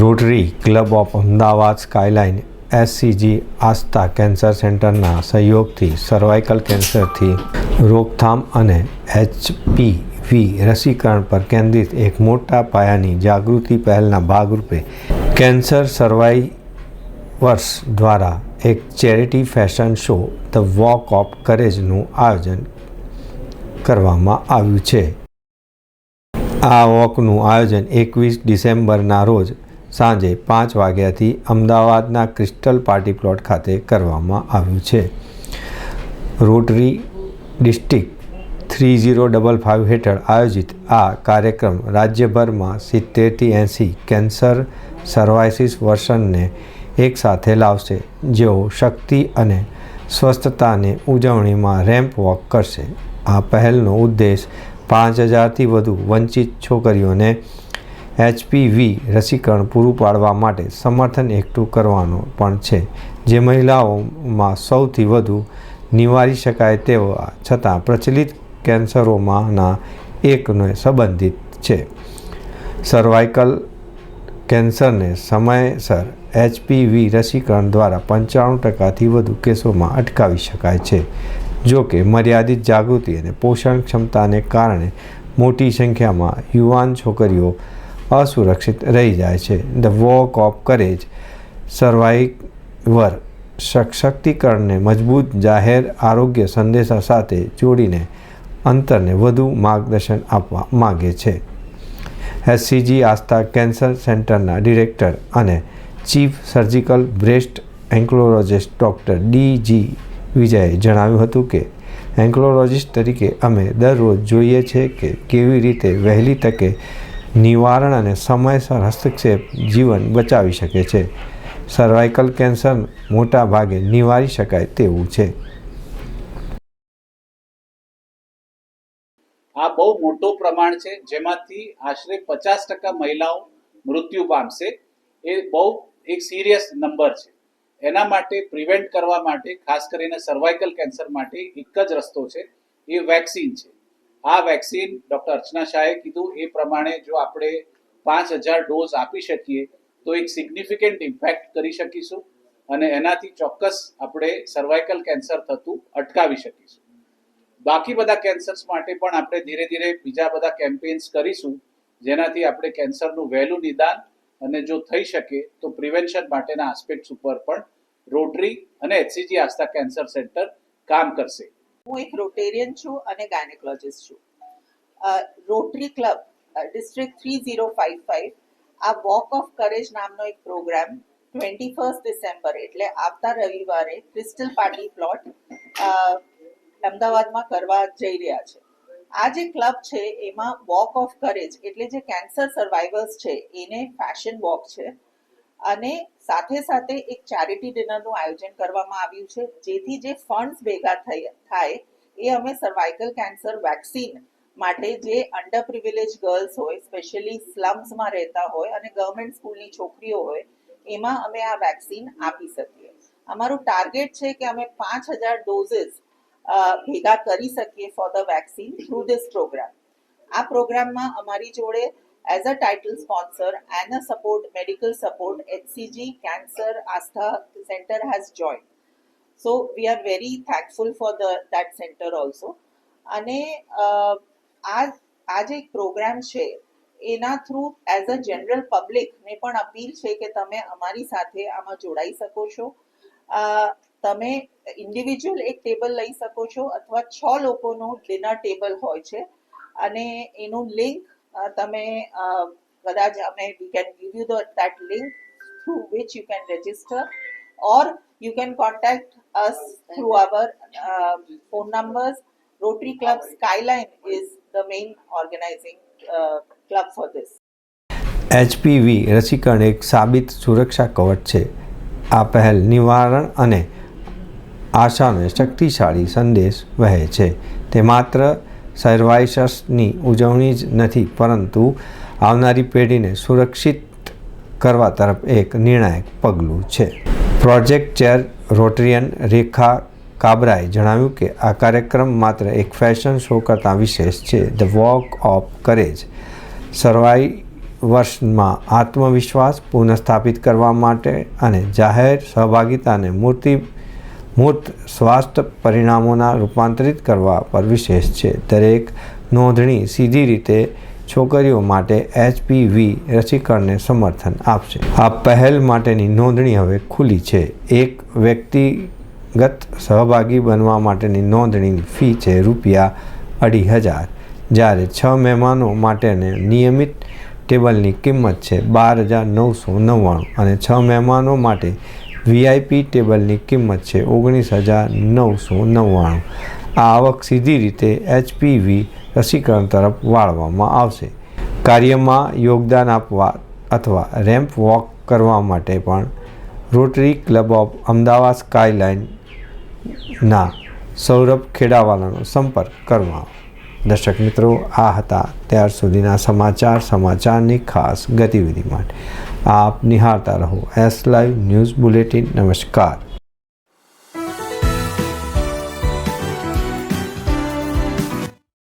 Rotary club of Ahmedabad skyline SCG Aastha cancer સેન્ટરના સહયોગથી cervical કેન્સરથી રોકથામ અને HPV રસીકરણ પર કેન્દ્રિત એક મોટા પાયાની જાગૃતિ પહેલના ભાગરૂપે કેન્સર સર્વાઇવર્સ દ્વારા એક charity fashion show the walk of કરેજનું આયોજન કરવામાં આવ્યું છે. આ વોકનું આયોજન 21 ડિસેમ્બરના રોજ સાંજે 5 વાગ્યાથી અમદાવાદના ક્રિસ્ટલ પાર્ટી પ્લોટ ખાતે કરવામાં આવ્યું છે. રોટરી ડિસ્ટ્રિક્ટ 3055 હેઠળ આયોજિત આ કાર્યક્રમ રાજ્યભરમાં 70થી 80 કેન્સર સર્વાઇસિસ વર્ષનને એકસાથે લાવશે, જેઓ શક્તિ અને સ્વસ્થતાની ઉજવણીમાં રેમ્પ વોક કરશે. આ પહેલનો ઉદ્દેશ 5000થી વધુ વંચિત છોકરીઓને HPV રસીકરણ પૂરું પાડવા માટે સમર્થન એકઠું કરવાનો પણ છે, જે મહિલાઓમાં સૌથી વધુ નિવારી શકાય તેવા છતાં પ્રચલિત કેન્સરોમાંના એકને સંબંધિત છે. સર્વાઇકલ કેન્સરને સમયસર HPV રસીકરણ દ્વારા 95%થી વધુ કેસોમાં અટકાવી શકાય છે. જો કે મર્યાદિત જાગૃતિ અને પોષણ ક્ષમતાને કારણે મોટી સંખ્યામાં યુવાન છોકરીઓ અસુરક્ષિત રહી જાય છે. The walk of courage survivor સશક્તિકરણને મજબૂત જાહેર આરોગ્ય સંદેશા સાથે જોડીને અંતરને વધુ માર્ગદર્શન આપવા માગે છે. એસસીજી આસ્થા કેન્સર સેન્ટરના ડિરેક્ટર અને chief surgical breast oncologist doctor D.G. વિજયે જણાવ્યું હતું કે એન્કોલોજિસ્ટ તરીકે અમે દરરોજ જોઈએ છીએ કે કેવી રીતે વહેલી તકે નિવારણ અને સમયસર હસ્તક્ષેપ જીવન બચાવી શકે છે. સર્વાઇકલ કેન્સર મોટા ભાગે નિવારી શકાય તેવું છે. આ બહુ મોટો પ્રમાણ છે, જેમાંથી આશરે 50% મહિલાઓ મૃત્યુ પામશે. એ બહુ એક સિરિયસ નંબર છે. એના માટે પ્રિવેન્ટ કરવા માટે, ખાસ કરીને સર્વાઇકલ કેન્સર માટે એક જ રસ્તો છે, એ વેક્સિન છે. આ વેક્સિન ડૉક્ટર અર્ચના શાહે કીધું એ પ્રમાણે જો આપણે 5000 ડોઝ આપી શકીએ તો એક સિગ્નિફિકન્ટ ઇમ્પેક્ટ કરી શકીશું અને એનાથી ચોક્કસ આપણે સર્વાઇકલ કેન્સર થતું અટકાવી શકીશું. બાકી બધા કેન્સર્સ માટે પણ આપણે ધીરે ધીરે બીજા બધા કેમ્પેન્સ કરીશું, જેનાથી આપણે કેન્સરનું વહેલું નિદાન અને જો થઈ શકે તો પ્રિવેન્શન માટેના આસ્પેક્ટ્સ ઉપર પણ રોટરી અને HCG આસ્થા કેન્સર સેન્ટર કામ કરશે. હું એક રોટેરિયન છું અને ગાયનેકોલોજિસ્ટ છું. રોટરી ક્લબ ડિસ્ટ્રિક્ટ 3055 આ વોક ઓફ કરેજ નામનો એક પ્રોગ્રામ 21 ડિસેમ્બર એટલે આવતા રવિવારે ક્રિસ્ટલ પાર્ટી પ્લોટ અમદાવાદમાં કરવા જઈ રહ્યા છે. આ જે ક્લબ છે એમાં વોક ઓફ કરેજ એટલે જે કેન્સર સર્વાઇવર્સ છે એને ફેશન વોક છે અને સાથે સાથે એક ચેરિટી ડિનરનું આયોજન કરવામાં આવ્યું છે, જેથી જે ફંડ્સ ભેગા થાય એ અમે સર્વાઇકલ કેન્સર વેક્સિન માટે જે અંડર પ્રિવિલેજ ગર્લ્સ હોય, સ્પેશિયલી સ્લમ્સમાં રહેતા હોય અને ગવર્મેન્ટ સ્કૂલની છોકરીઓ હોય, એમાં અમે આ વેક્સિન આપી શકીએ. અમારું ટાર્ગેટ છે કે અમે 5000 ડોઝીસ ભેગા કરી શકીએ for the vaccine through this program. આ પ્રોગ્રામમાં અમારી જોડે as a title sponsor and a support medical support HCG Cancer Astha Center has joined. So we are very thankful for that center also. અને આ જે પ્રોગ્રામ છે એના through as a general પબ્લિકને પણ અપીલ છે કે તમે અમારી સાથે આમાં જોડાઈ શકો છો. તમે ઇન્ડિવિજ્યુઅલ એક ટેબલ લઈ શકો છો અથવા 6 લોકોનું ડિનર ટેબલ હોય છે અને એનું લિંક તમે કદાચ અમે we can give you that link through which you can register or you can contact us through our phone numbers. Rotary Club Skyline is the main organizing club for this. HPV રસીકરણ એક સાબિત સુરક્ષા કવચ છે. આ પહેલ નિવારણ અને આશાનો શક્તિશાળી સંદેશ વહે છે. તે માત્ર સર્વાઇવર્સની ઉજવણી જ નથી, પરંતુ આવનારી પેઢીને સુરક્ષિત કરવા તરફ એક નિર્ણાયક પગલું છે. પ્રોજેક્ટ ચેર રોટેરિયન રેખા કાબરાએ જણાવ્યું કે આ કાર્યક્રમ માત્ર એક ફેશન શો કરતાં વિશેષ છે. The walk of courage survive વર્ષમાં આત્મવિશ્વાસ પુનઃસ્થાપિત કરવા માટે અને જાહેર સહભાગિતાને મૂર્ત સ્વાસ્થ્ય પરિણામોના રૂપાંતરિત કરવા પર વિશેષ છે. દરેક નોંધણી સીધી રીતે છોકરીઓ માટે HPV રસીકરણને સમર્થન આપશે. આ પહેલ માટેની નોંધણી હવે ખુલ્લી છે. એક વ્યક્તિગત સહભાગી બનવા માટેની નોંધણીની ફી છે ₹2,500, જ્યારે 6 મહેમાનો માટેની નિયમિત ટેબલની કિંમત છે $12,999 અને 6 મહેમાનો માટે VIP ટેબલની કિંમત છે $19,999. આ આવક સીધી રીતે HPV રસીકરણ તરફ વાળવામાં આવશે. કાર્યમાં યોગદાન આપવા અથવા રેમ્પ વોક કરવા માટે પણ રોટરી ક્લબ ઓફ અમદાવાદ સ્કાયલાઇનના સૌરભ ખેડાવાલાનો સંપર્ક કરવા. દર્શક મિત્રો, આ હતા ત્યાર સુધીના સમાચારની ખાસ ગતિવિધિ માટે આપ નિહાળતા રહો S Live ન્યૂઝ બુલેટિન. નમસ્કાર.